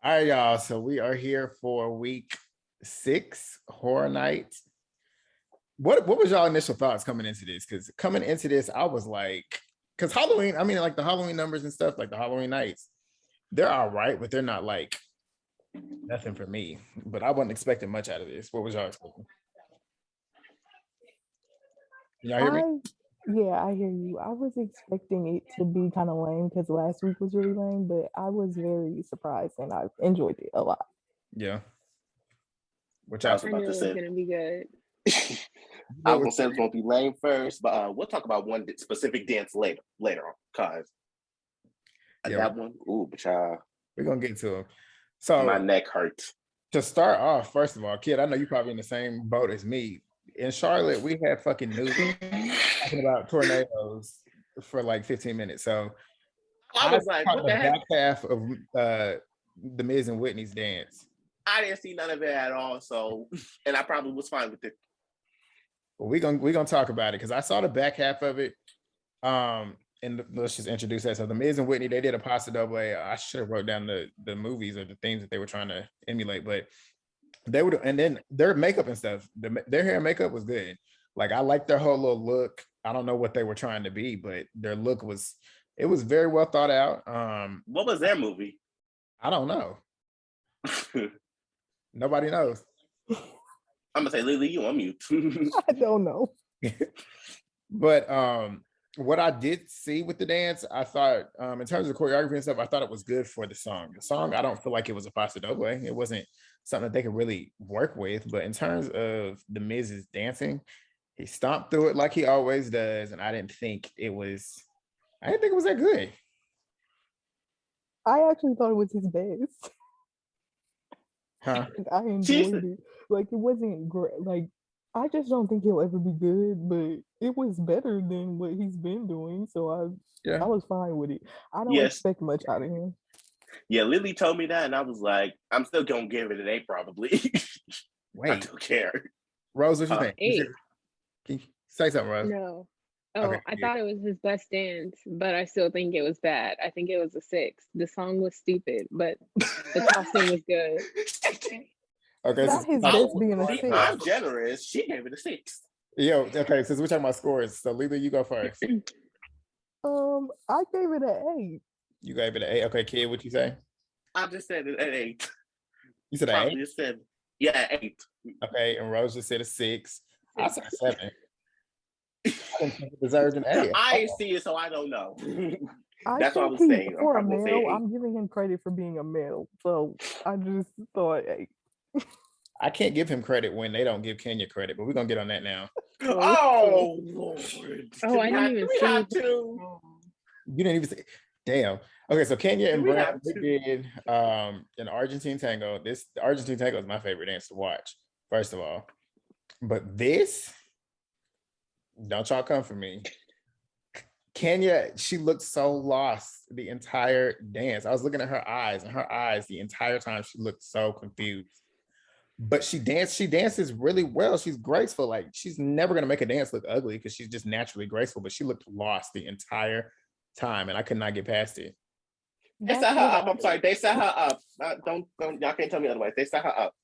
All right, y'all. So we are here for week 6, Horror Night. What was y'all initial thoughts coming into this? Because coming into this, I was like, because Halloween, I mean, like the Halloween numbers and stuff, like the Halloween nights, they're all right, but they're not like nothing for me. But I wasn't expecting much out of this. What was y'all expecting? Can y'all hear me? Yeah, I hear you. I was expecting it to be kind of lame because last week was really lame, but I was very surprised and I enjoyed it a lot. Yeah. Which I I was I about knew to it was say. gonna be good. I was gonna say it's gonna be lame first, but we'll talk about one specific dance later on, cause that one, but we're gonna get to them. So my neck hurts. To start off, first of all, kid, I know you're probably in the same boat as me. In Charlotte, we had fucking news talking about tornadoes for like 15 minutes. So I was like, what the heck? Back half of the Miz and Whitney's dance. I didn't see none of it at all. So, and I probably was fine with it. Well, we're gonna talk about it because I saw the back half of it. And let's just introduce that. So the Miz and Whitney, they did a pasta double. I should have wrote down the movies or the themes that they were trying to emulate, but they would, and then their makeup and stuff, their hair and makeup was good. Like I liked their whole little look. I don't know what they were trying to be, but their look was very well thought out. What was their movie? I don't know. Nobody knows. I'm gonna say, Lily, you on mute. I don't know. But what I did see with the dance, I thought in terms of choreography and stuff, I thought it was good for the song. The song, I don't feel like it was a pasta double. It wasn't something that they could really work with. But in terms of the Miz's dancing, he stomped through it like he always does, and I didn't think it was that good. I actually thought it was his best. Huh? I enjoyed it. Like it wasn't great. Like I just don't think he'll ever be good, but it was better than what he's been doing. So I was fine with it. I don't expect much out of him. Yeah, Lily told me that, and I was like, I'm still gonna give it an 8 probably. Wait, I don't care. Rose, what you think? 8. Can you say something, Rose? No. Oh, okay, I thought it was his best dance, but I still think it was bad. I think it was a 6. The song was stupid, but the costume was good. Okay, not his best being a 6. I'm generous. She gave it a 6. Yo, okay, since we're talking about scores, so Lila, you go first. I gave it an 8. You gave it an 8. Okay, kid, what you say? I just said it an 8. You said an 8? Just said, yeah, 8. Okay, and Rose just said a 6. I said a 7. I didn't think it deserved an 8. I ain't see it, so I don't know. That's what I was saying. For a male, I'm giving him credit for being a male, so I just thought 8. I can't give him credit when they don't give Kenya credit, but we're gonna get on that now. Oh, Lord. Oh, I didn't even see it. You didn't even say. Damn. Okay, so Kenya and Brad did an Argentine tango. The Argentine tango is my favorite dance to watch, first of all. But this, don't y'all come for me. Kenya, she looked so lost the entire dance. I was looking at her eyes, and her eyes the entire time she looked so confused. But she dances really well. She's graceful. Like she's never gonna make a dance look ugly because she's just naturally graceful. But she looked lost the entire time, and I could not get past it. They set her up. I'm sorry. They set her up. Don't. Y'all can't tell me otherwise. They set her up.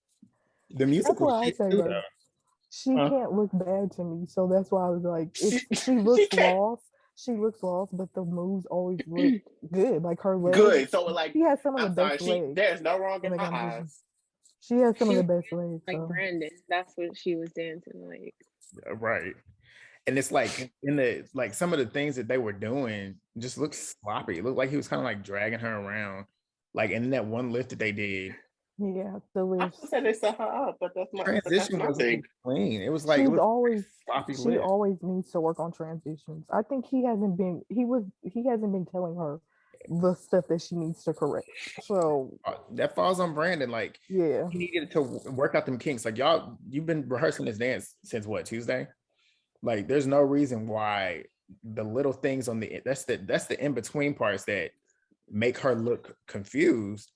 The music was I say that. She can't look bad to me, so that's why I was like, she looks lost. She looks lost, but the moves always look good. Like her legs. Good. So like, she has some of the best legs. There's no wrong in her eyes. She has some of the best legs. Like Brandon, that's what she was dancing like. Yeah, right. And it's like some of the things that they were doing just looked sloppy. It looked like he was kind of like dragging her around. Like in that one lift that they did. Yeah, the lift. I said they set her up, but that's my transition wasn't clean. It was like sloppy. She always needs to work on transitions. I think he hasn't been telling her the stuff that she needs to correct. So that falls on Brandon. Like, yeah, he needed to work out them kinks. Like you've been rehearsing this dance since what, Tuesday? Like, there's no reason why the little things on that's the in-between parts that make her look confused.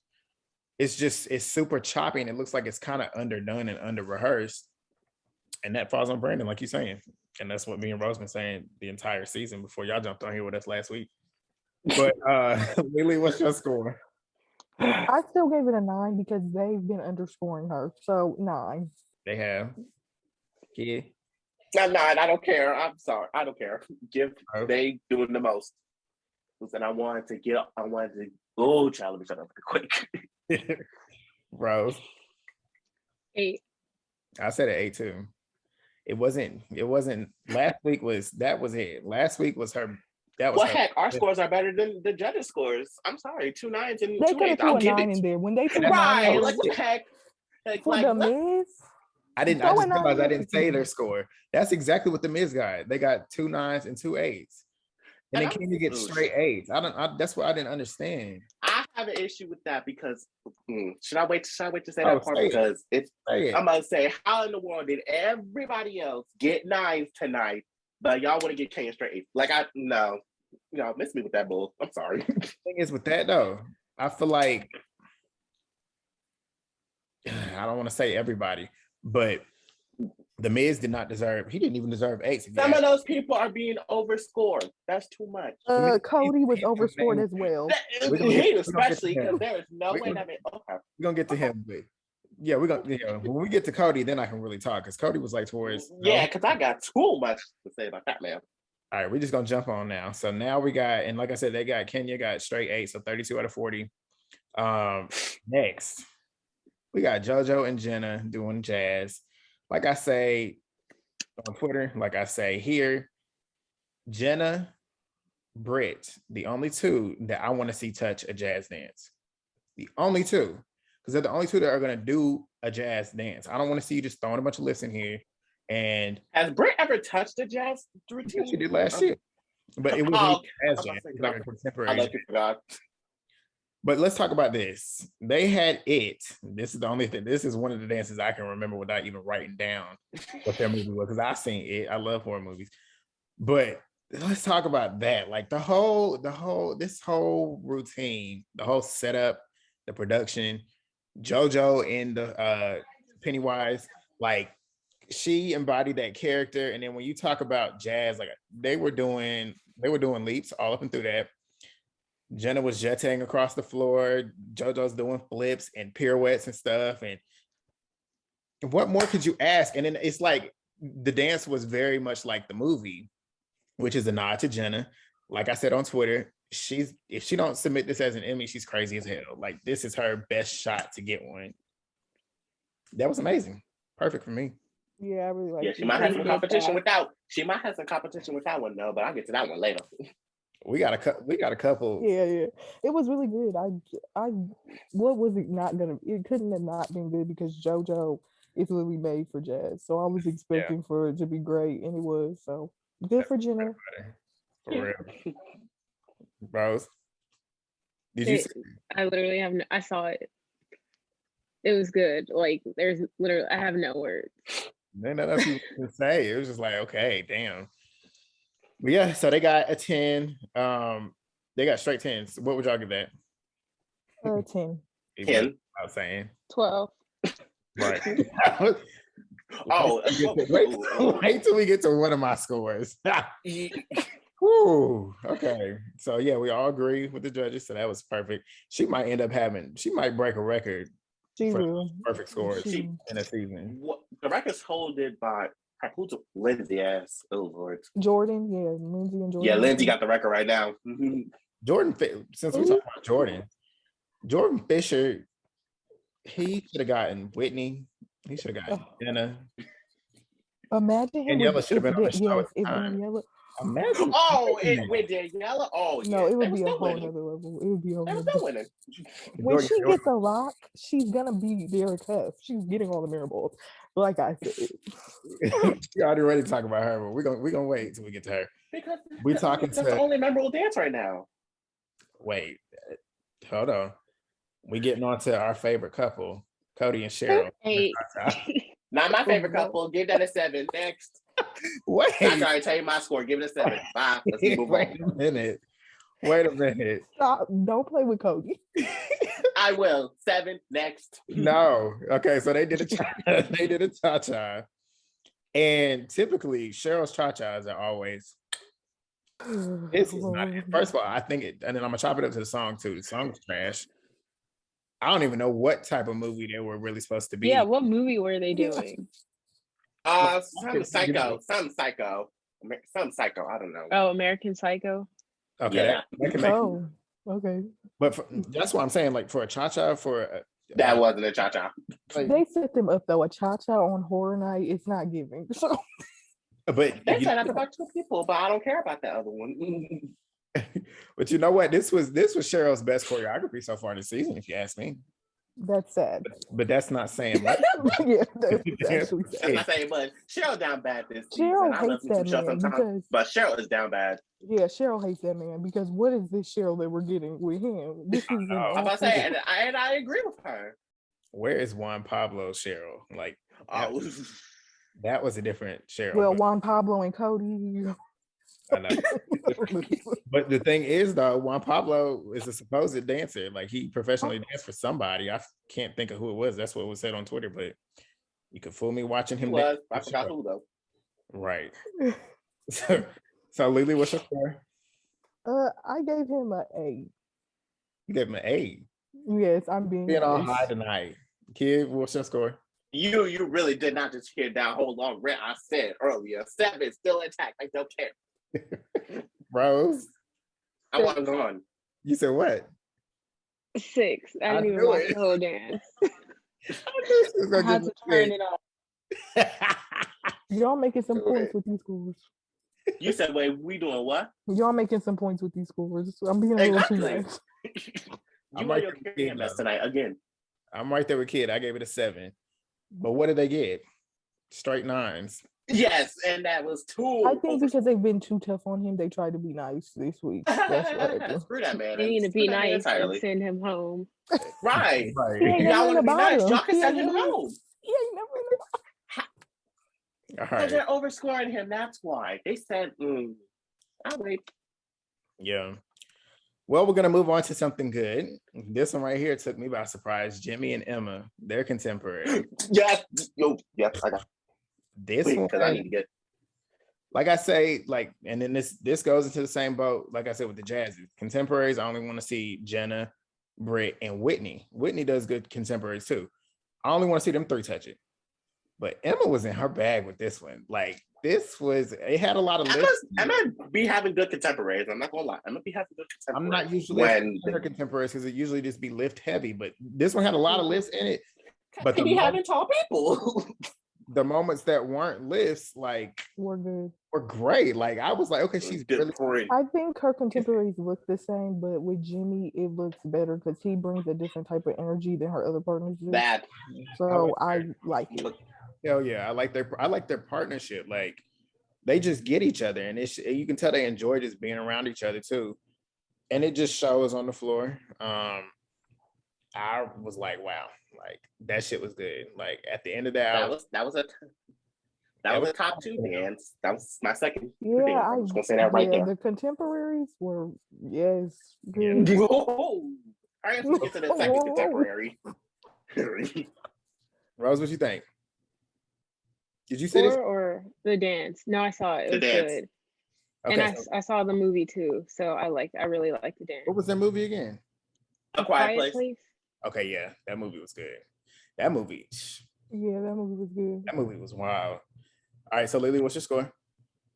It's super choppy and it looks like it's kind of underdone and under rehearsed. And that falls on Brandon, like you're saying. And that's what me and Rose been saying the entire season before y'all jumped on here with us last week. But Lily, what's your score? I still gave it a 9 because they've been underscoring her. So 9. They have. Yeah. I'm not. I don't care. I'm sorry. I don't care. They doing the most. And I wanted to. Oh, child, let me shut up quick. Rose. 8. I said an 8 too. It wasn't. Last week was it. Last week was her. Heck, our scores are better than the judges' scores. I'm sorry, 2 9s and they 2 8s. I'll give 9 in there when they put right. Like what the heck? For the Miz. I just realized I didn't say their score. That's exactly what the Miz got. They got 2 9s and 2 8s. And then can you get straight 8s? That's what I didn't understand. I have an issue with that because should I wait to say that part? Because I'm about to say, how in the world did everybody else get 9s tonight, but y'all want to get K and straight 8s? No, miss me with that bull. I'm sorry. The thing is with that though, I feel like I don't want to say everybody, but the Miz did not deserve. He didn't even deserve 8s. Some of those people are being overscored. That's too much. Cody was overscored as well. Especially because there is no way that. Okay, we're gonna get to him, but yeah, we're gonna. When we get to Cody, then I can really talk because Cody was like towards. Yeah, because I got too much to say about that man. All right, we're just gonna jump on now. So now we got, and like I said, they got Kenya got straight 8, so 32 out of 40. Next, we got Jojo and Jenna doing jazz. Like I say on Twitter, like I say here, Jenna, Britt, the only two that I want to see touch a jazz dance. The only two, because they're the only two that are going to do a jazz dance. I don't want to see you just throwing a bunch of lifts in here. And has Britt ever touched a jazz routine? She did last year, but it was jazz jazz. It's not contemporary. I like you forgot. But let's talk about this. They had it. This is the only thing. This is one of the dances I can remember without even writing down what their movie was, because I've seen it. I love horror movies. But let's talk about that. Like this whole routine, the whole setup, the production, Jojo and the Pennywise, like she embodied that character. And then when you talk about jazz, like they were doing leaps all up and through that. Jenna was jetting across the floor. JoJo's doing flips and pirouettes and stuff. And what more could you ask? And then it's like the dance was very much like the movie, which is a nod to Jenna. Like I said on Twitter, if she don't submit this as an Emmy, she's crazy as hell. Like this is her best shot to get one. That was amazing. Perfect for me. Yeah, I really like. Yeah, she might have some competition without. She might have some competition with that one though, but I'll get to that one later. We got a couple. Yeah. It was really good. What was it not gonna? It couldn't have not been good because JoJo is really made for jazz. So I was expecting for it to be great, and it was. So good for Jenna. For real. Rose, did you? I literally have. I saw it. It was good. Like there's literally, I have no words. Ain't nothing to say. It was just like, okay, damn. But yeah, so they got a 10. They got straight 10s. What would y'all give that? 10. 10. I was saying 12. Right. Oh, wait till we get to one of my scores. Woo. Okay. So yeah, we all agree with the judges. So that was perfect. She might break a record. She will. Perfect scores in a season. The record's holded by who's Lindsay ass? Oh Lord. Jordan, yeah, Lindsay and Jordan. Yeah, Lindsay got the record right now. Mm-hmm. Jordan, since we talk about Jordan Fisher, he should have gotten Whitney. He should have gotten Jenna. Imagine him. Daniella should have been on the show at the time. Daniella. Imagine. With Daniella. Oh, no, yeah. it would be a whole other level. It would be a whole other level. When Jordan, she gets a rock, she's gonna be Derek Huff. She's getting all the mirror balls. Like I said, we already ready to talk about her, but we're gonna wait till we get to her. Because we're talking that's the only memorable dance right now. Wait, hold on. We getting on to our favorite couple, Cody and Cheryl. Not my favorite couple. Give that a 7. Next. Wait. I gotta tell you my score. Give it a 7. Bye. Let's move on. Wait a minute. Stop. Don't play with Cody. I will. 7. Next. No. Okay, so they did a cha-cha. And typically Cheryl's cha-chas are always this is not it. First of all, I think it, and then I'm gonna chop it up to the song too. The song was trash. I don't even know what type of movie they were really supposed to be. Yeah, what movie were they doing? Some psycho. I don't know. Oh, American Psycho. Okay, yeah. that can make okay. But that's what I'm saying. Like for a cha-cha, that wasn't a cha-cha. Like, they set them up though. A cha-cha on horror night, it's not giving. So, but they said that about 2 people, but I don't care about that other one. But you know what? This was Cheryl's best choreography so far this season, if you ask me. That's sad. But that's not saying much. Yeah, that's actually sad. That's not saying, but Cheryl down bad this Cheryl season. hates that man because, but Cheryl is down bad. Yeah, Cheryl hates that man because what is this Cheryl that we're getting with him? This is I'm about to say, and I agree with her. Where is Juan Pablo's Cheryl? Like, that was a different Cheryl. Well, Juan Pablo and Cody. I know. But the thing is, though, Juan Pablo is a supposed dancer. Like, he professionally danced for somebody. I can't think of who it was. That's what was said on Twitter, but you could fool me watching him. I forgot who, though. Right. So Lily, what's your score? I gave him an A. You gave him an A? Yes, I'm being on high tonight. Kid, what's your score? You really did not just hear that whole long rant I said earlier. 7 still intact. I don't care. Rose, I want to go on. You said what? 6. I didn't even watch the whole dance. I had to turn it off. Y'all making some points with these scores. You said, wait, we doing what? Y'all making some points with these scores. I'm being a little too nice. You want your kid mess tonight again. I'm right there with Kid. I gave it a 7. But what did they get? Straight 9s. Yes, and that was too. I think because they've been too tough on him, they tried to be nice this week. That's Screw that man. They need to be nice and send him home. Right. Y'all want to be nice. Y'all can send him home. He ain't never in the Because they're overscoring him. That's why. They said, I'll wait. Yeah. Well, we're going to move on to something good. This one right here took me by surprise. Jimmie and Emma, they're contemporary. Yes. Yes, I got this one. Because I need to get. Like I say, and then this goes into the same boat, like I said, with the Jazzy. Contemporaries, I only want to see Jenna, Britt, and Whitney. Whitney does good contemporaries too. I only want to see them 3 touch it. But Emma was in her bag with this one. Like, it had a lot of lists. Emma be having good contemporaries. I'm not gonna lie. Emma be having good contemporaries. I'm not usually her contemporaries because it usually just be lift heavy, but this one had a lot of lifts in it. But be having tall people. The moments that weren't lifts, were good. Were great. Like, I was like, okay, she's really great. I think her contemporaries look the same, but with Jimmie, it looks better because he brings a different type of energy than her other partners do. So I like it. Hell yeah, I like their partnership. Like, they just get each other, and you can tell they enjoy just being around each other too, and it just shows on the floor. I was like, wow, like that shit was good. Like at the end of that was a top 2 dance. That was my second. Yeah, I was gonna say that right there. The contemporaries were good. Whoa. I have to get to the second contemporary. Rose, what you think? Did you see this or the dance? No, I saw it. It was good. Okay, and I saw the movie too, so I really liked the dance. What was that movie again? A Quiet Place. Okay, yeah, that movie was good. That movie. Yeah, that movie was good. That movie was wild. All right, so Lily, what's your score?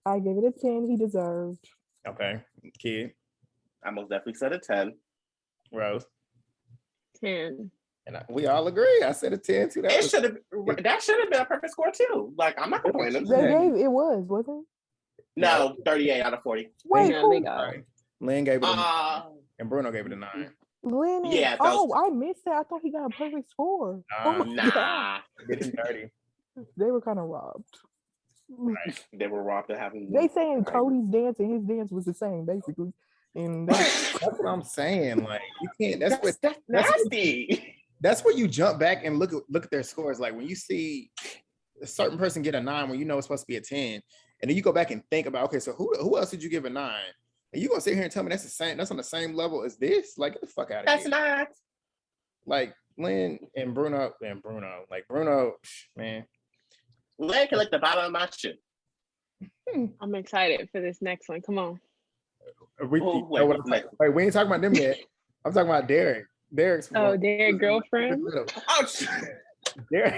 I gave it a 10. He deserved. Okay, Kid. I most definitely said a 10. Rose. 10. And we all agree. I said a 10 too. That should have been a perfect score too. Like, I'm not complaining. It wasn't it? No, 38 out of 40. Wait, right. Lynn gave it a 9, and Bruno gave it a 9. Lynn, yeah. I missed that. I thought he got a perfect score. Nah. They were kind of robbed. Right. They were robbed of having. They saying Cody's dance and his dance was the same, basically. And that's what I'm saying. Like, you can't. That's nasty. That's where you jump back and look at their scores. Like when you see a certain person get a 9 when you know it's supposed to be a 10, and then you go back and think about, okay, so who else did you give a 9? And you gonna sit here and tell me that's on the same level as this? Like, get the fuck out of here. That's not. not. Like Lynn and Bruno, like Bruno, man. Lynn can lick the bottom of my shit. I'm excited for this next one. Come on. Wait, we ain't talking about them yet. I'm talking about Derek. Derek's Derek girlfriend. Derek,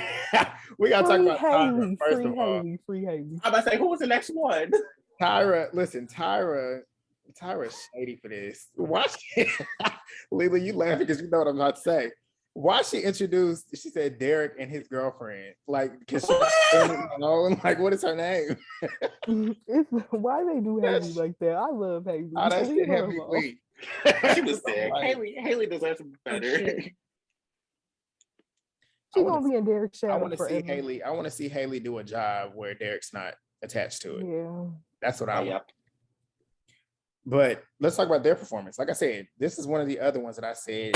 we gotta talk about Tyra first of all. Free Haley. I'm about to say, who was the next one? Tyra, listen, Tyra's shady for this. Watch it. Lila, you laughing because you know what I'm about to say. Why she said Derek and his girlfriend. Like, because like, what is her name? Why they do Haley like that? I love Haley. Oh, that shit had me weak. She was sick. Haley deserves some better. She's gonna be in Derek's shadow. I want to see Haley do a job where Derek's not attached to it. Yeah. That's what I want. But let's talk about their performance. Like I said, this is one of the other ones that I said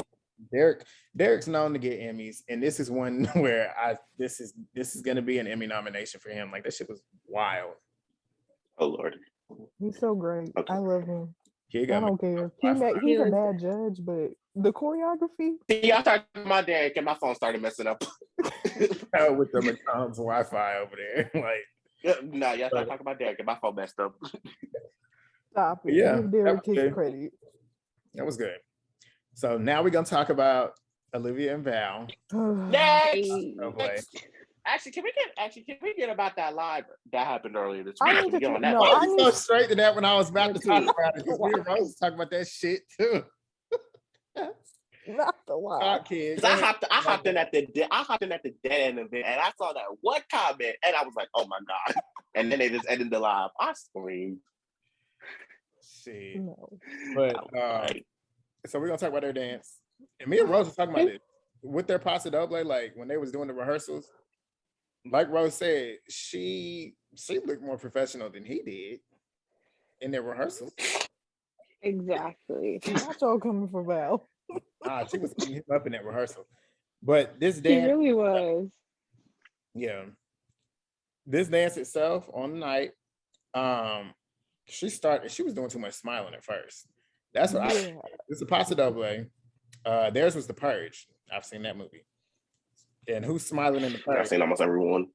Derek's known to get Emmys, and this is one where this is gonna be an Emmy nomination for him. Like, that shit was wild. Oh Lord, he's so great. Okay. I love him. I don't care. He's a bad judge, but the choreography. See, I started my Derek, and my phone started messing up. With the McDonald's Wi-Fi over there, like. No, y'all start talking about Derek, and my phone messed up. Stop it. Yeah, give Derek his credit. That was good. So now we're gonna talk about Olivia and Val. Next. Actually, can we get about that live that happened earlier this week? I was so straight to that when I was about to talk about it. Because me and Rose was talking about that shit too. Not the live. I hopped in at the dead end of it, and I saw that one comment, and I was like, "Oh my god!" And then they just ended the live. I screamed. Shit. No. But so we're gonna talk about their dance. And me and Rose was talking about it with their paso doble, like when they was doing the rehearsals. Like Rose said, she looked more professional than he did in their rehearsals. Exactly. Not all coming for Val. She was keeping him up in that rehearsal. But this dance, he really was. Yeah. This dance itself on the night, she was doing too much smiling at first. That's what it's a paso doble. Theirs was The Purge. I've seen that movie. And who's smiling in The Purge? I've seen almost everyone.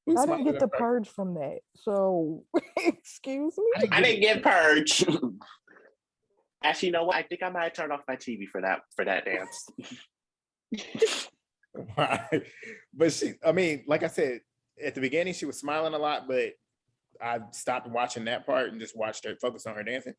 I didn't get The Purge from that. So, excuse me? I didn't get Purge. Actually, you know what? I think I might turn off my TV for that dance. Right. But like I said, at the beginning, she was smiling a lot, but I stopped watching that part and just watched her focus on her dancing.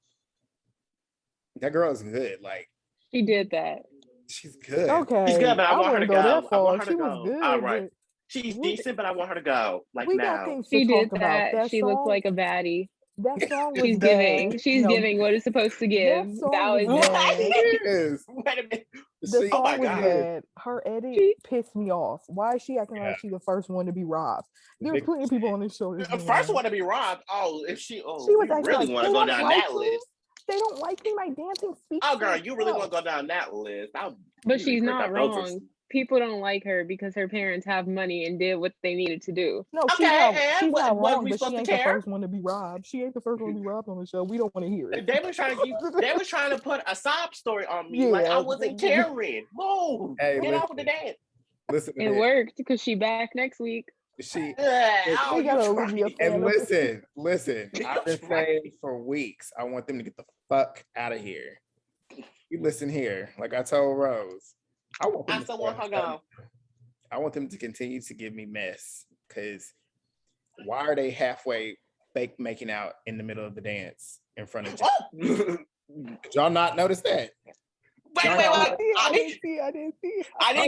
That girl is good. Like, she did that. She's good. Okay. She's good, but I want her to go. I want her to go. Was good, all right. She's decent, but I want her to go. Like, now. She did that. She looks like a baddie. That song was She's giving. She's giving what it's supposed to give. Val is yes. Wait a minute. The song was bad. Her edit pissed me off. Why is she acting like she's the first one to be robbed? There's plenty of people on this show. The first one to be robbed. Oh, if she was really want to go down that list. They don't like me. My dancing speaks. Oh, girl, you really want to go down that list? But she's not wrong. People don't like her because her parents have money and did what they needed to do. No, she's not wrong, but she ain't the first one to be robbed. She ain't the first one to be robbed on the show. We don't want to hear it. They were trying to put a sob story on me. Like I wasn't caring. Move. Get off of the dance. Listen, it worked because she back next week. And listen. I've been saying for weeks, I want them to get the fuck out of here. You listen here, like I told Rose. I still want her to go. I want them to continue to give me mess, because why are they halfway fake making out in the middle of the dance in front of you? Did y'all not notice that? Wait. I didn't see. I didn't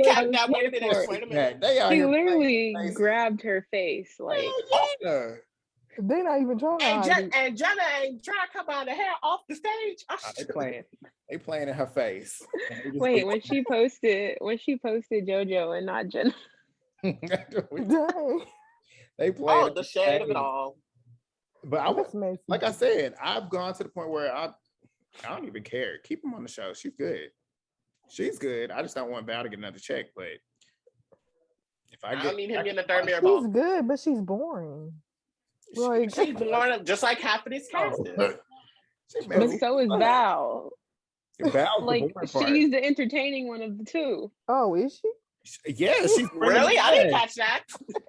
catch that. Wait a minute. She literally grabbed her face. Like, they're not even trying. And Jenna ain't trying to come out of hair off the stage. They playing in her face. Wait, when she posted Jojo and not Jenna. They played the shade of it all. But like I said, I've gone to the point where I don't even care. Keep them on the show. She's good. She's good. I just don't want Val to get another check. But if I don't need him getting a third mirror ball. She's good, but she's boring. Like, she's boring, just like half of this cast is. But so is Val. Val's like, she's the entertaining one of the two. Oh, is she? Yeah, she's really. I didn't catch that.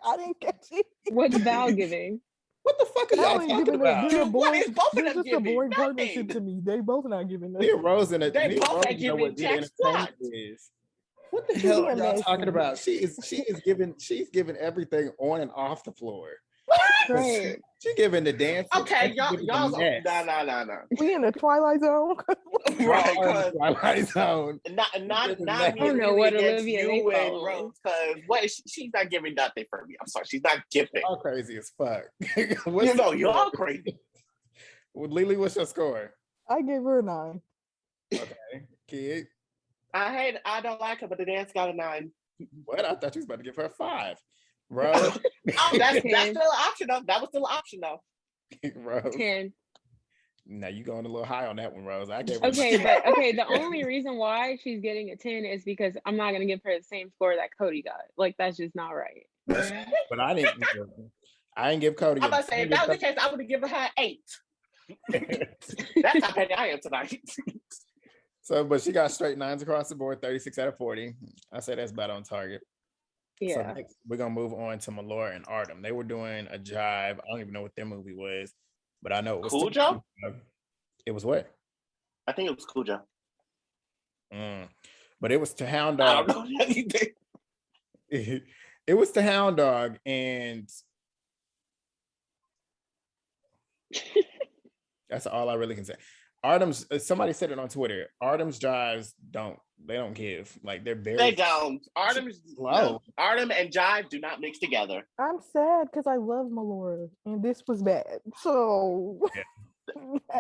I didn't catch it. What's Val giving? What the fuck are y'all talking about? What is both of them just giving? A boring partnership to me. They both not giving nothing. Rose and they both ain't giving jack squat. What the hell are y'all talking about? She's giving everything on and off the floor. Right. She giving the dance. Okay, y'all no. We in the Twilight Zone. Right, Twilight Zone. Not I don't know what Olivia you and Rose, because she's not giving nothing for me. I'm sorry, she's not giving. Y'all crazy as fuck. Y'all crazy. Well, Lily, what's your score? I gave her a 9. Okay, kid. I don't like her, but the dance got a 9. What? I thought you was about to give her a 5. Rose. That's still an option though. That was still an option though. Rose. 10. Now you going a little high on that one, Rose. I gave the only reason why she's getting a 10 is because I'm not gonna give her the same score that Cody got. Like, that's just not right. But I didn't give Cody. I'm about to say, if that was the case, I would have given her 8. That's how petty I am tonight. So, but she got straight 9s across the board, 36 out of 40. I say that's about on target. Yeah. So next, we're gonna move on to Melora and Artem. They were doing a jive. I don't even know what their movie was, but I know it was Cujo. It was what? I think it was Cujo. But it was to Hound Dog. I don't know anything. It was to Hound Dog, and that's all I really can say. Artem's, somebody said it on Twitter. Artem's jives don't give. Like, they're very. They don't. Artem's low. No. Artem and jive do not mix together. I'm sad because I love Melora, and this was bad. So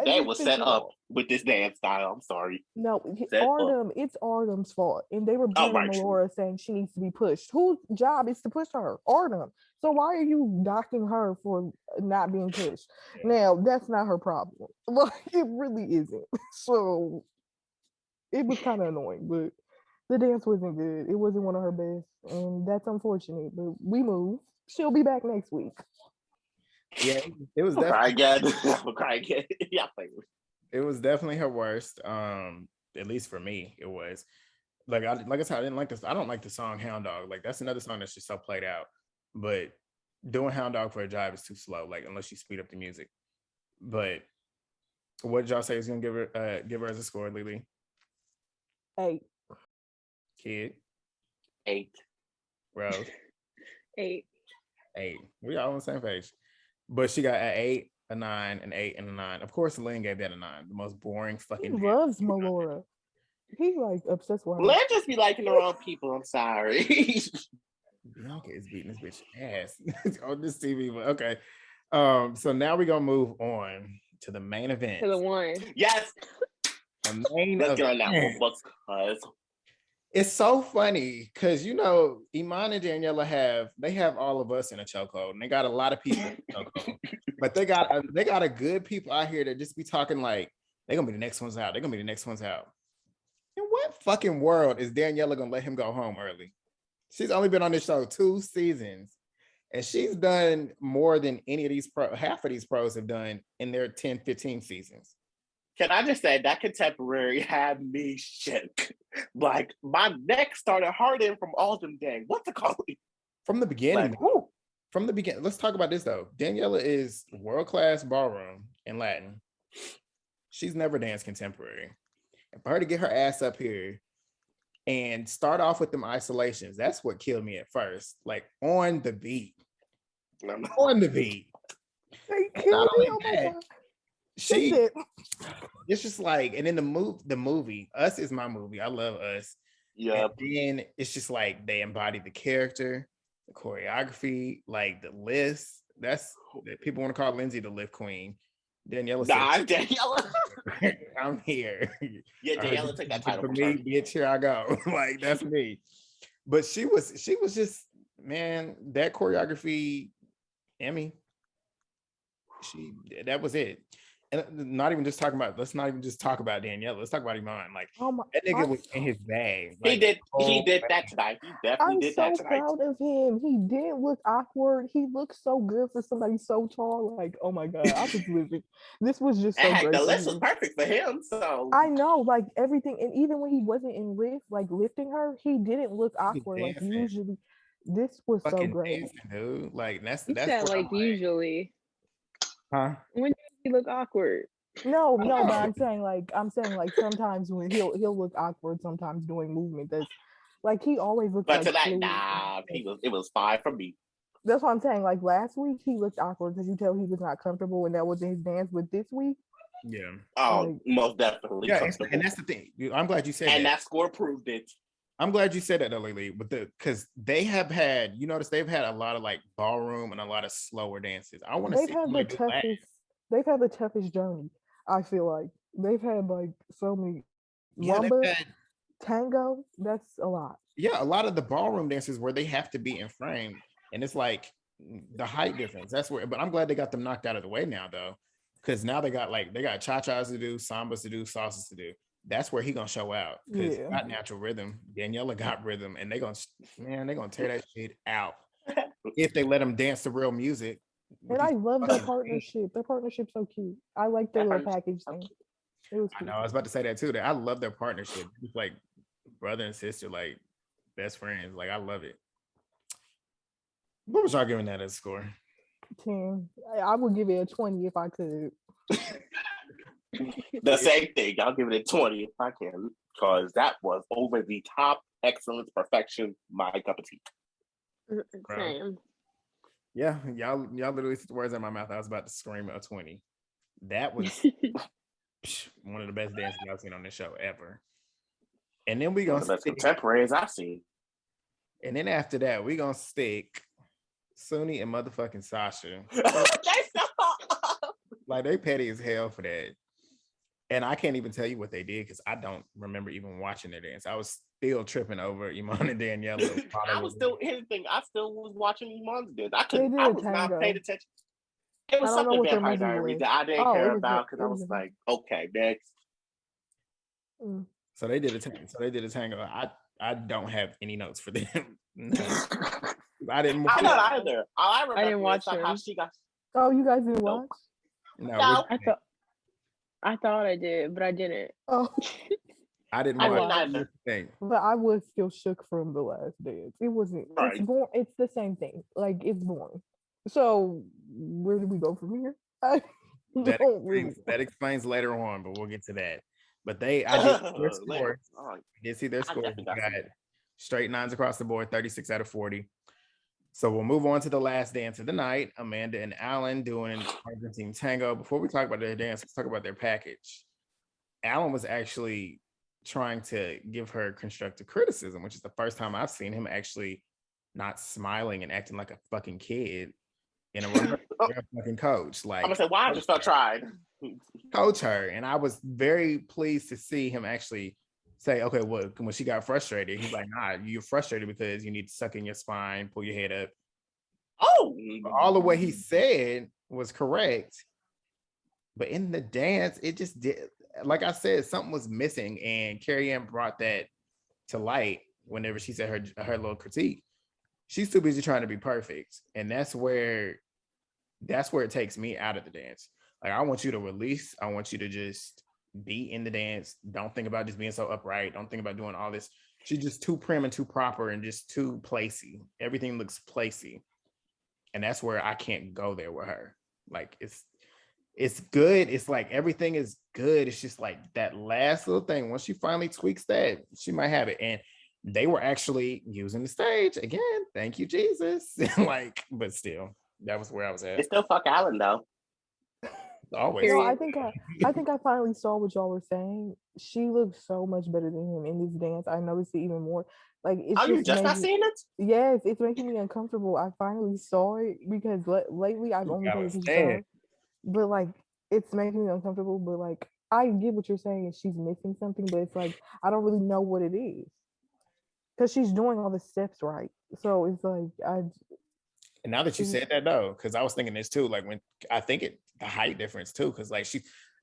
they were set up with this dance style. I'm sorry. No, it's Artem's fault, and they were blaming Melora, saying she needs to be pushed. Whose job is to push her? Artem. So why are you docking her for not being pushed? Now, that's not her problem. Like, it really isn't. So it was kind of annoying, but the dance wasn't good. It wasn't one of her best, and that's unfortunate. But we move. She'll be back next week. Yeah, it was definitely. I'm crying again. Yeah, it was definitely her worst. At least for me, it was. Like I said, I didn't like this. I don't like the song Hound Dog. Like, that's another song that's just so played out. But doing Hound Dog for a jive is too slow. Like, unless you speed up the music. But what did y'all say is gonna give her as a score, Lily? 8. Kid. 8. Rose. 8. We all on the same page. But she got an 8, a 9, an 8, and a 9. Of course, Lynn gave that a 9. The most boring fucking. He loves Melora. He's like obsessed with her. Let's just be liking the wrong people. I'm sorry. Bianca is beating this bitch ass on this TV. But okay. So now we're gonna move on to the main event. To the one. Yes. The main Let's get on event. that one. It's so funny because Iman and Daniella have all of us in a chokehold, and they got a lot of people in a chokehold. But they got a good people out here that just be talking like they're gonna be the next ones out. They're gonna be the next ones out. In what fucking world is Daniella gonna let him go home early? She's only been on this show 2 seasons, and she's done more than any of these half of these pros have done in their 10, 15 seasons. Can I just say that contemporary had me shook? Like, my neck started hurting from all them dang. What's it called? From the beginning. From the beginning. Let's talk about this though. Daniella is world-class ballroom in Latin. She's never danced contemporary. And for her to get her ass up here and start off with them isolations, that's what killed me at first. Like, on the beat. On the beat. Not only that, it's just like, and then the movie, Us is my movie. I love Us. Yeah. And then it's just like they embody the character, the choreography, like the list. That's people want to call Lindsay the lift queen. Daniella said, Daniella. I'm here. Yeah, Daniella took that title for me, bitch. Here I go. Like, that's me. But she was just, man, that choreography, Emmy. That was it. And let's not even just talk about Daniella. Let's talk about Iman. Like, that nigga was in his bag. Like, he did that tonight. He definitely did that tonight. I'm so proud of him. He didn't look awkward. He looked so good for somebody so tall. Like, oh my God, I was living. This was just so great. The list was perfect for him. So I know, like, everything, and even when he wasn't in lift, like lifting her, he didn't look awkward. Like, usually, this was so great, dancing, dude. Like, that's like usually. Huh? When does he look awkward? No, but I'm saying like sometimes when he'll look awkward sometimes doing movement that's like he always looks but like tonight, fluid. nah, it was fine for me. That's what I'm saying. Like last week he looked awkward because you tell he was not comfortable and that wasn't his dance. But this week, yeah. Oh, like, most definitely. Yeah, and that's the thing. I'm glad you said that. And that score proved it. I'm glad you said that, though, Lily, because they have had, you notice they've had a lot of like ballroom and a lot of slower dances. I want to see they've had the toughest journey. I feel like they've had like so many tango. That's a lot. Yeah, a lot of the ballroom dances where they have to be in frame, and it's like the height difference. That's where. But I'm glad they got them knocked out of the way now, though, because now they got cha-chas to do, sambas to do, salsas to do. That's where he gonna show out because he got natural rhythm. Daniella got rhythm, and they're gonna tear that shit out if they let them dance to real music. And I love their partnership. Their partnership's so cute. I like their little package thing. It was cute. I know. I was about to say that too. That I love their partnership. It's like brother and sister, like best friends. Like I love it. What was y'all giving that as a score? 10. I would give it a 20 if I could. The same thing. I'll give it a 20 if I can, because that was over the top, excellence, perfection, my cup of tea. Same. Yeah, y'all literally took the words out of my mouth. I was about to scream a 20. That was one of the best dances I've seen on this show ever. And then we gonna the best contemporaries I've seen. And then after that, we gonna stick Suni and motherfucking Sasha. Like they petty as hell for that. And I can't even tell you what they did because I don't remember even watching their dance. I was still tripping over Iman and Daniella. Here's the thing. I still was watching Iman's dance. I was not paying attention. It was something Vampire Diaries that I didn't care about because I was like, okay, next. So they did a tango. I don't have any notes for them. I didn't either. I didn't watch how she got. Oh, you guys didn't watch? No. I thought I did, but I didn't. Oh. I didn't watch anything. But I was still shook from the last dance. It wasn't. Right. It's the same thing. Like it's boring. So where do we go from here? That explains later on, but we'll get to that. But I did see their scores. Got straight 9s across the board, 36 out of 40. So we'll move on to the last dance of the night. Amanda and Alan doing Argentine tango. Before we talk about their dance, let's talk about their package. Alan was actually trying to give her constructive criticism, which is the first time I've seen him actually not smiling and acting like a fucking kid in a fucking coach. Like I'm gonna say, why I just not tried. Coach her. And I was very pleased to see him actually say, okay, well, when she got frustrated, he's like, nah, you're frustrated because you need to suck in your spine, pull your head up. Oh, all of what he said was correct. But in the dance, it just did, like I said, something was missing. And Carrie Ann brought that to light whenever she said her little critique. She's too busy trying to be perfect. And that's where it takes me out of the dance. Like, I want you to release. I want you to just be in the dance. Don't think about just being so upright. Don't think about doing all this. She's just too prim and too proper and just too placey. Everything looks placey. And that's where I can't go there with her. Like, it's good. It's like everything is good. It's just like that last little thing. Once she finally tweaks that, she might have it. And they were actually using the stage again. Thank you, Jesus. Like, but still, that was where I was at. It's still fuck Alan though. Always. No, I think I finally saw what y'all were saying. She looks so much better than him in this dance. I noticed it even more. Like, it's you just not seeing it? Yes, it's making me uncomfortable. I finally saw it because lately I've only paid attention to her. But like, it's making me uncomfortable. But like, I get what you're saying. She's missing something, but it's like I don't really know what it is because she's doing all the steps right. So it's like And now that you said that though, because I was thinking this too, like when I think the height difference too, because like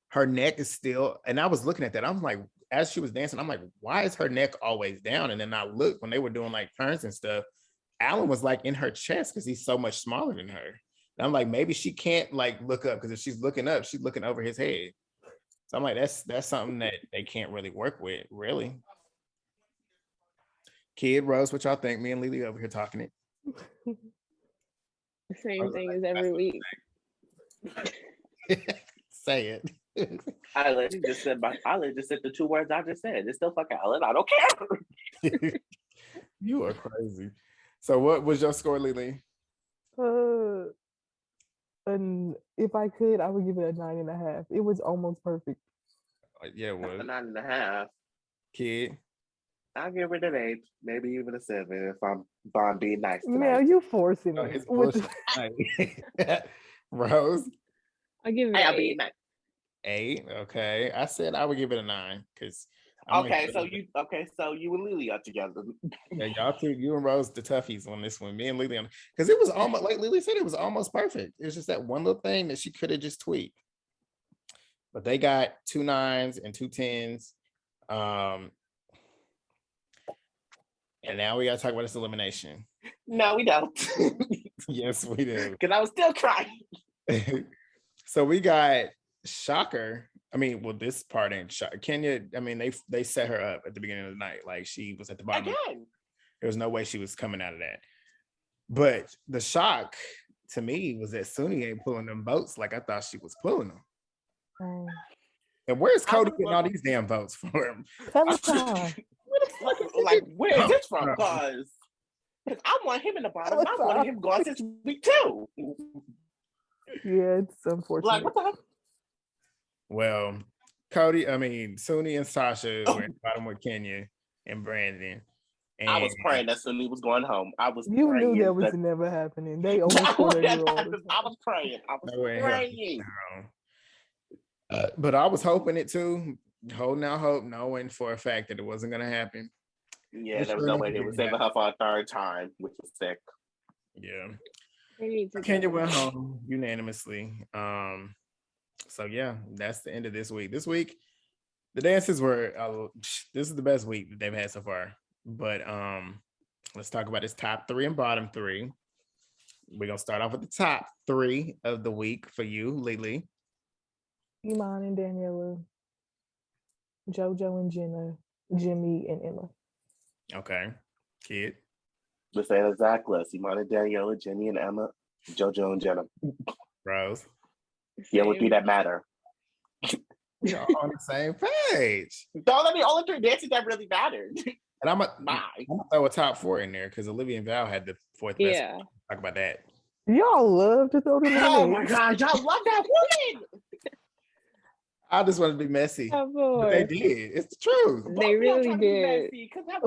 her neck is still, and I was looking at that, I'm like, as she was dancing, I'm like, why is her neck always down? And then I looked when they were doing like turns and stuff, Alan was like in her chest because he's so much smaller than her. And I'm like, maybe she can't like look up because if she's looking up, she's looking over his head. So I'm like, that's something that they can't really work with, really. Kid Rose, what y'all think? Me and Lily over here talking it. The same thing as every week. Say it. I literally just said the two words I just said. It's still fucking Ellen. I don't care. You are crazy. So what was your score, Lily? And if I could, I would give it a 9.5. It was almost perfect. Yeah, it was. A 9.5. Kid. I'll give it an 8, maybe even a 7 if I'm being nice tonight. Man, you forcing it. Rose? I'll give it an 8. 8, okay. I said I would give it a 9 because so you and Lily are together. Yeah, y'all two, you and Rose, the toughies on this one. Me and Lily, because it was almost like Lily said, it was almost perfect. It was just that one little thing that she could have just tweaked. But they got 2 9s and 2 10s. And now we gotta talk about this elimination. No, we don't. Yes, we do. Because I was still crying. So we got Shocker. I mean, well, this part ain't Shocker. Kenya, I mean, they set her up at the beginning of the night. Like she was at the bottom. Again. There was no way she was coming out of that. But the shock to me was that Suni ain't pulling them votes like I thought she was pulling them. And where's Cody getting all these damn votes for him? Like, where is this from? Because I want him in the bottom. I wanted him gone since week 2. Yeah, it's unfortunate. Like, what the hell? Well, Suni and Sasha were in the bottom with Kenya and Brandon. And I was praying that Suni was going home. You knew that was never happening. They always I was praying. But I was hoping it too, holding out hope, knowing for a fact that it wasn't going to happen. Yeah, there was no way they were saving her for a 3rd time, which was sick. Yeah. Kenya went home unanimously. So yeah, that's the end of this week. This week, the dances were. This is the best week that they've had so far. But let's talk about this top 3 and bottom 3. We're gonna start off with the top 3 of the week for you, Lily. Iman and Daniella, Jojo and Jenna, Jimmie and Emma. Okay, Kid. The same exact list: Iman and Daniella, Jenny and Emma, Jojo and Jenna. Rose. Yeah, what do that matter? We're on the same page. Don't let me only 3 dances that really mattered. And I'm gonna throw a top 4 in there because Olivia and Val had the 4th best. Yeah. Talk about that. Y'all love to throw them in. Oh my God, y'all love that woman. I just want to be messy. But they did. It's the truth. They really did.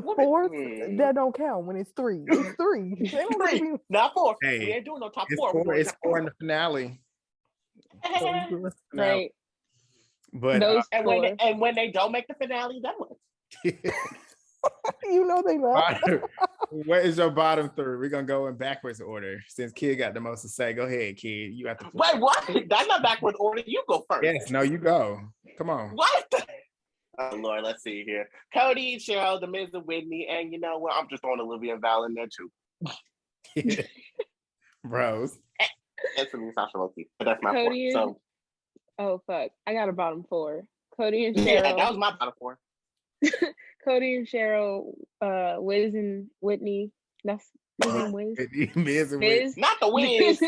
Fourth, that don't count when it's 3. It's 3. 3, not 4. Hey, we ain't doing no top it's 4. It's 4 in the finale. Right. But when they don't make the finale, then what? You know they not. What is your bottom 3? We're gonna go in backwards order since Kid got the most to say. Go ahead, Kid. You have to. Wait, what? That's not backwards order. You go first. Yes, no, you go. Come on. What? Oh Lord, let's see here. Cody, Cheryl, the Miz and Whitney, and you know what? I'm just throwing Olivia and Val in there too. Rose. That's for me, Sasha Loki. But that's my Cody 4. So. Oh fuck! I got a bottom 4. Cody and Cheryl. Yeah, that was my bottom 4. Cody and Cheryl, Miz and Whitney. That's Miz. Miz and Whitney. Not the Wiz.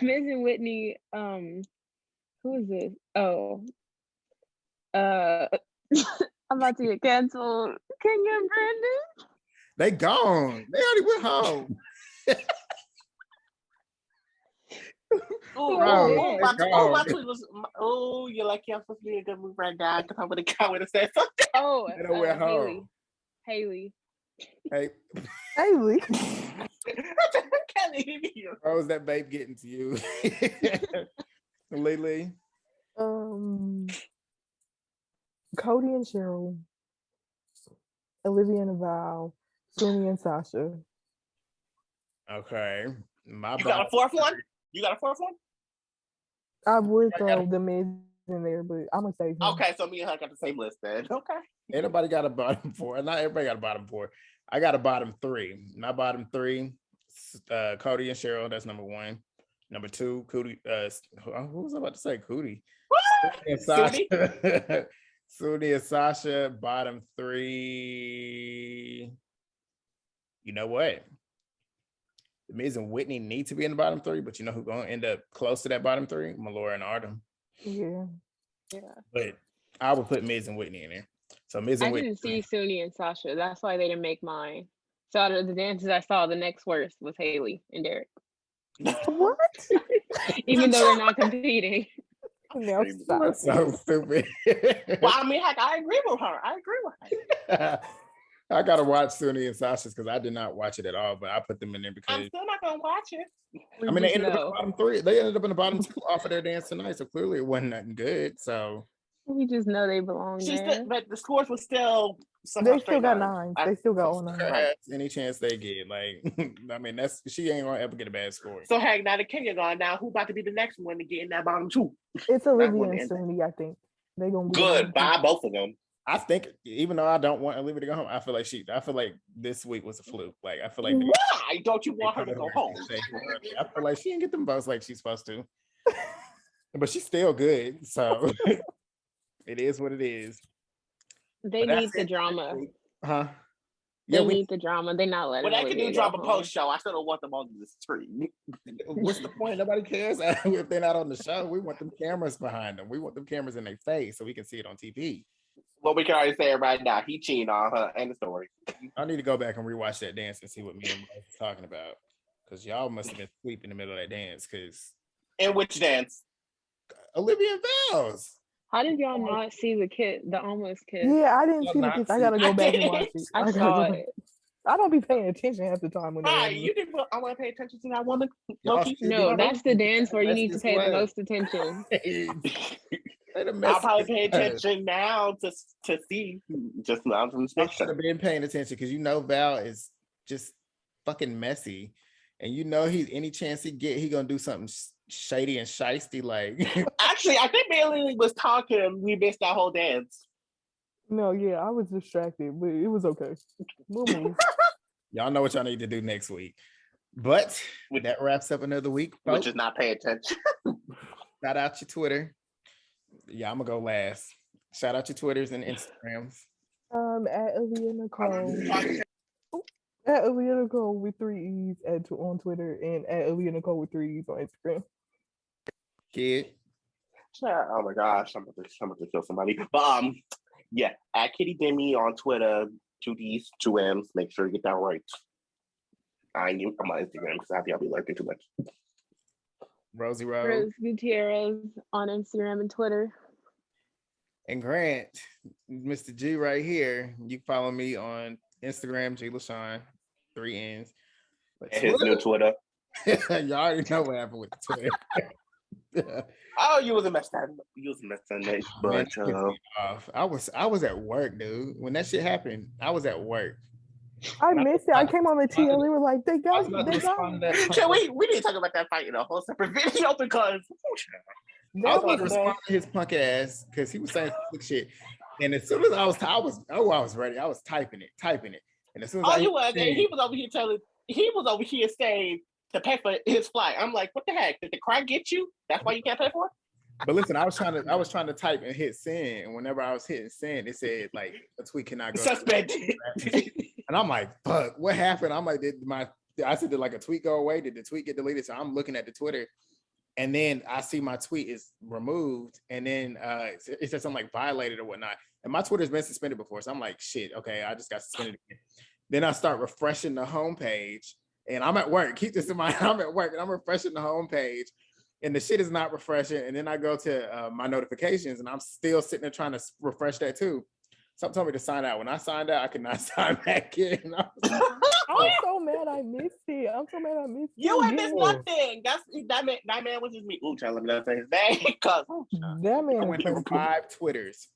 Miz and Whitney. Who is this? Oh. I'm about to get canceled. Kenya and Brandon. They gone. They already went home. My tweet was, you're like, you're supposed to be a good move right now because I would have said something. Oh, home. Haley. Haley. Can't even hear. How was that babe getting to you? Lily. Cody and Cheryl, Olivia and Val, Suni and Sasha. Okay. You got a 4th one? I would throw the Miz in there, but I'm gonna say him. Okay, so me and her got the same list then. Okay. Anybody got a bottom 4? Not everybody got a bottom 4. I got a bottom 3. My bottom 3, Cody and Cheryl. That's number 1. Number 2, Cody. Who was I about to say? Cody. And Sasha. Suni and Sasha. Bottom 3. You know what? Miz and Whitney need to be in the bottom 3, but you know who's going to end up close to that bottom 3? Melora and Artem. Yeah. But I would put Miz and Whitney in there. So Miz and Whitney. I didn't see Suni and Sasha. That's why they didn't make mine. So out of the dances I saw, the next worst was Haley and Derek. What? Even though they're not competing. No, so stupid. Well, I mean, heck, I agree with her. I gotta watch Suni and Sasha's because I did not watch it at all, but I put them in there because I'm still not gonna watch it. I mean, they ended up in the bottom 3. They ended up in the bottom 2 off of their dance tonight, so clearly it wasn't nothing good. So we just know they belong there. But the scores were still. They still got 9. They still got all 9. Right. Any chance they get, like, I mean, she ain't gonna ever get a bad score. So hey, now the Kenya gone. Now who about to be the next one to get in that bottom 2? It's Olivia and Suni, I think. They gonna be good. Buy both of them. I think even though I don't want Olivia to go home, I feel like this week was a fluke. Like I feel like why don't you want her to go home? I feel like she didn't get them votes like she's supposed to. But she's still good, so it is what it is. They need the drama. Huh? They need the drama. They're not letting. Well, they can do drama post show. I still don't want them on the screen. What's the point? Nobody cares if they're not on the show. We want them cameras behind them. We want them cameras in their face so we can see it on TV. Well, we can already say it right now. He cheating on her and the story. I need to go back and rewatch that dance and see what me and Mike was talking about. Because y'all must have been asleep in the middle of that dance. In which dance? Olivia and Val's. How did y'all not see the almost kiss? Yeah, I didn't see the kiss. I gotta go back and watch it. I saw it. I don't be paying attention half the time when you didn't. I want to pay attention to that woman. No, that's the dance where you need to pay the most attention. I'll probably pay attention now to see. Just now from the I should have been paying attention because you know Val is just fucking messy, and you know any chance he get, he gonna do something shady and shisty. Like actually, I think Bailey was talking. We missed that whole dance. No, yeah, I was distracted, but it was okay. We'll move. Y'all know what y'all need to do next week. But that wraps up another week, folks. Which is not pay attention. Shout out your Twitter. Yeah, I'm gonna go last. Shout out your Twitters and Instagrams. At Olivia Nicole. At Olivia Nicole with 3 E's on Twitter and at Olivia Nicole with 3 E's on Instagram. Kid. Oh my gosh, I'm about to kill somebody. But yeah, at Kitty Demi on Twitter, 2 D's, 2 M's. Make sure you get that right. I'm on Instagram because I think I'll be lurking too much. Rose Gutierrez on Instagram and Twitter. And Grant, Mr. G right here. You can follow me on Instagram, G LaShawn, 3 N's. But his new Twitter. Y'all already know what happened with the Twitter. Oh, you was a mess that night, but I was at work, dude. When that shit happened, I was at work. I missed it. I came on the TL. They were like, they got Can we need to talk about that fight in a whole separate video because I was going to respond to his punk ass because he was saying slick shit. And as soon as I was ready. I was typing it. And as soon as he was over here saying to pay for his flight. I'm like, what the heck? Did the crack get you? That's why you can't pay for it? But listen, I was trying to type and hit send, and whenever I was hitting send, it said like a tweet cannot go. Suspended. And I'm like, fuck, what happened? I'm like, did like a tweet go away? Did the tweet get deleted? So I'm looking at the Twitter, and then I see my tweet is removed, and then it says something like violated or whatnot. And my Twitter's been suspended before, so I'm like, shit, okay, I just got suspended again. Then I start refreshing the homepage, and I'm at work. Keep this in mind. I'm at work, and I'm refreshing the homepage. And the shit is not refreshing. And then I go to my notifications and I'm still sitting there trying to refresh that too. Something told me to sign out. When I signed out, I could not sign back in. I'm so mad I missed it. You ain't missed nothing. That man was just me. Ooh, tell him to say his name. Cause that man I went through 5 Twitters.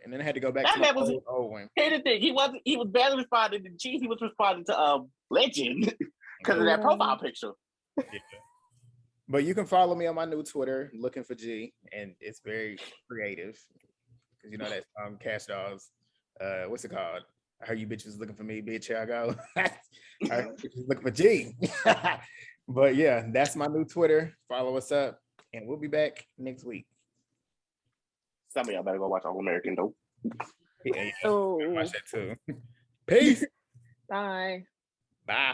And then I had to go back to the old one. Here's the thing. He was barely responding to G. He was responding to Legend because of that profile picture. Yeah. But you can follow me on my new Twitter, looking for G, and it's very creative. Because you know that Cash Dogs, what's it called? I heard you bitches looking for me, bitch. Here I go. I heard you bitches looking for G. But yeah, that's my new Twitter. Follow us up, and we'll be back next week. Some of y'all better go watch All American though. Yeah, watch that too. Peace. Bye. Bye.